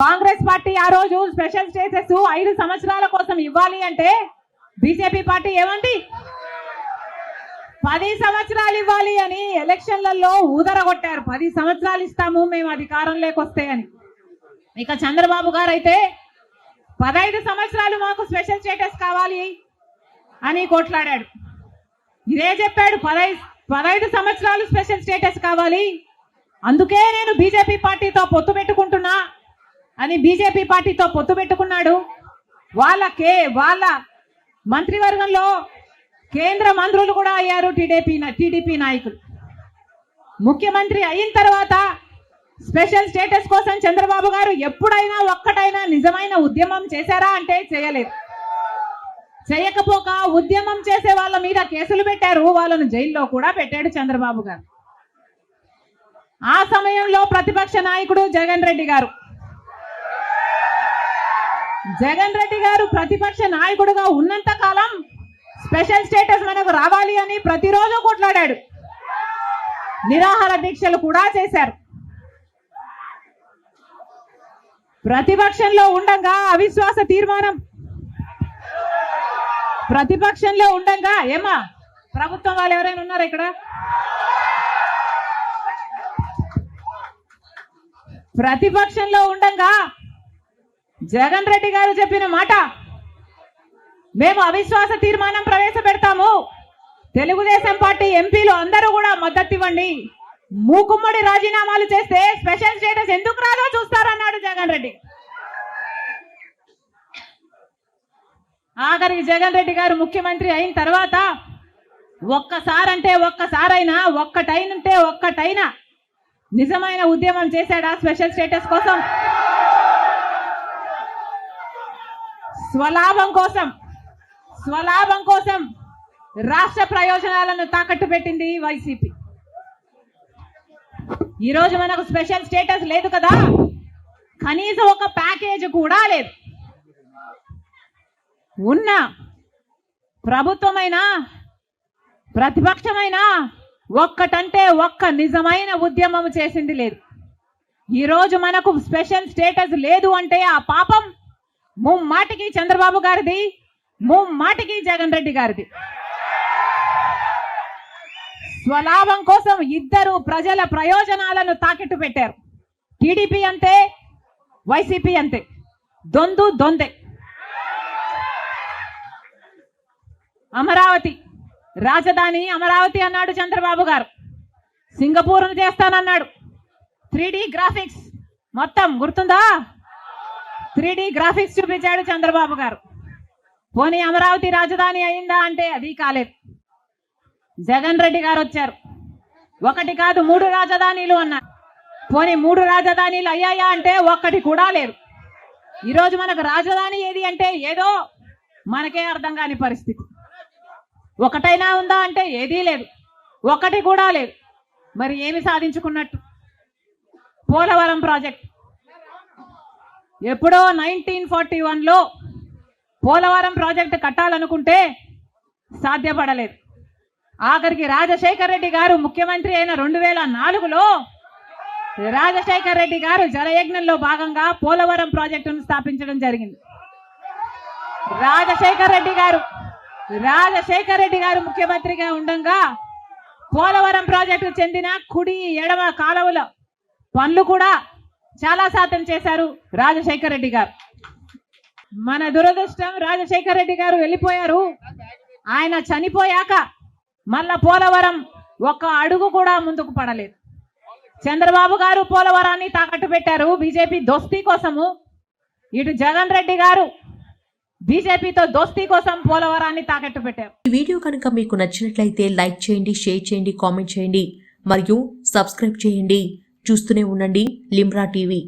Congress party ఆ రోజు special status 5 సంవత్సరాల కోసం ఇవ్వాలి అంటే బీజేపీ పార్టీ ఏమంది 10 సంవత్సరాలు ఇవ్వాలి అని ఎలక్షన్లలో ఊదరగొట్టారు. 10 సంవత్సరాలు ఇస్తాము మేము అధికారంలోకి వస్తే అని. ఇక చంద్రబాబు గారు అయితే 15 సంవత్సరాలు మాకు స్పెషల్ స్టేటస్ కావాలి అని కొట్లాడాడు. ఇదే చెప్పాడు 15 సంవత్సరాలు స్పెషల్ స్టేటస్ కావాలి, అందుకే నేను బీజేపీ పార్టీతో పొత్తు పెట్టుకుంటున్నా అని బీజేపీ పార్టీతో పొత్తు పెట్టుకున్నాడు. వాళ్ళ మంత్రివర్గంలో కేంద్ర మంత్రులు కూడా అయ్యారు టీడీపీ నాయకులు. ముఖ్యమంత్రి అయిన తర్వాత స్పెషల్ స్టేటస్ కోసం చంద్రబాబు గారు ఎప్పుడైనా ఒక్కటైనా నిజమైన ఉద్యమం చేశారా అంటే చేయలేదు. చేయకపోక ఉద్యమం చేసే వాళ్ళ మీద కేసులు పెట్టారు, వాళ్ళను జైల్లో కూడా పెట్టాడు చంద్రబాబు గారు. ఆ సమయంలో ప్రతిపక్ష నాయకుడు జగన్ రెడ్డి గారు ప్రతిపక్ష నాయకుడుగా ఉన్నంత కాలం స్పెషల్ స్టేటస్ మనకు రావాలి అని ప్రతిరోజు కొట్లాడాడు. నిరాహార దీక్షలు కూడా చేశారు. ప్రతిపక్షంలో ఉండగా అవిశ్వాస తీర్మానం ఏమా ప్రభుత్వం వాళ్ళు ఎవరైనా ఉన్నారు ఇక్కడ? ప్రతిపక్షంలో ఉండగా జగన్ రెడ్డి గారు చెప్పిన మాట, మేము అవిశ్వాస తీర్మానం ప్రవేశపెడతాము, తెలుగుదేశం పార్టీ ఎంపీలు అందరూ కూడా మద్దతు ఇవ్వండి, మూకుమ్మడి రాజీనామాలు చేస్తే స్పెషల్ స్టేటస్ ఎందుకు రాదో చూస్తారన్నాడు జగన్ రెడ్డి. ఆఖరికి జగన్ రెడ్డి గారు ముఖ్యమంత్రి అయిన తర్వాత ఒక్కటైనా నిజమైన ఉద్యమం చేశాడా స్పెషల్ స్టేటస్ కోసం? స్వలాభం కోసం రాష్ట్ర ప్రయోజనాలను తాకట్టు పెట్టింది వైసీపీ. ఈరోజు మనకు స్పెషల్ స్టేటస్ లేదు కదా, కనీసం ఒక ప్యాకేజ్ కూడా లేదు. ఉన్న ప్రభుత్వమైనా ప్రతిపక్షమైనా ఒక్కటంటే ఒక్క నిజమైన ఉద్యమం చేసింది లేదు. ఈరోజు మనకు స్పెషల్ స్టేటస్ లేదు అంటే ఆ పాపం ముమ్మాటికి చంద్రబాబు గారిది, ముమ్మాటికి జగన్ రెడ్డి గారిది. స్వలాభం కోసం ఇద్దరు ప్రజల ప్రయోజనాలను తాకెట్టు పెట్టారు. టీడీపీ అంతే, వైసీపీ అంతే, దొందే. రాజధాని అమరావతి అన్నాడు చంద్రబాబు గారు, సింగపూర్ను చేస్తానన్నాడు. 3D గ్రాఫిక్స్ మొత్తం గుర్తుందా? 3D గ్రాఫిక్స్ చూపించాడు చంద్రబాబు గారు. పోనీ అమరావతి రాజధాని అయిందా అంటే అది కాలేదు. జగన్ రెడ్డి గారు వచ్చారు, 1 కాదు 3 రాజధానిలు అన్నారు. పోనీ 3 రాజధానిలు అయ్యాయా అంటే ఒక్కటి కూడా లేదు. ఈరోజు మనకు రాజధాని ఏది అంటే ఏదో మనకే అర్థం కాని పరిస్థితి. ఒకటైనా ఉందా అంటే ఏదీ లేదు, ఒకటి కూడా లేదు. మరి ఏమి సాధించుకున్నట్టు? పోలవరం ప్రాజెక్ట్ ఎప్పుడో 1941లో పోలవరం ప్రాజెక్ట్ కట్టాలనుకుంటే సాధ్యపడలేదు. ఆఖరికి రాజశేఖర్ రెడ్డి గారు ముఖ్యమంత్రి అయిన 2004లో రాజశేఖర్ రెడ్డి గారు జలయజ్ఞంలో భాగంగా పోలవరం ప్రాజెక్టును స్థాపించడం జరిగింది. రాజశేఖర్ రెడ్డి గారు ముఖ్యమంత్రిగా ఉండగా పోలవరం ప్రాజెక్టు చెందిన కుడి ఎడమ కాలువల పనులు కూడా చాలా శాతం చేశారు రాజశేఖర్ రెడ్డి గారు. మన దురదృష్టం రాజశేఖర్ రెడ్డి గారు వెళ్ళిపోయారు. ఆయన చనిపోయాక మళ్ళా పోలవరం ఒక్క అడుగు కూడా ముందుకు పడలేదు. చంద్రబాబు గారు పోలవరాన్ని తాకట్టు పెట్టారు బీజేపీ దోస్తీ కోసము. ఇటు జగన్ రెడ్డి గారు బీజేపీతో దోస్తీ కోసం పోలవరాన్ని తాకట్టు పెట్టారు. ఈ వీడియో కనుక మీకు నచ్చినట్లయితే లైక్ చేయండి, షేర్ చేయండి, కామెంట్ చేయండి మరియు సబ్స్క్రైబ్ చేయండి. చూస్తూనే ఉండండి లిమ్రా టీవీ.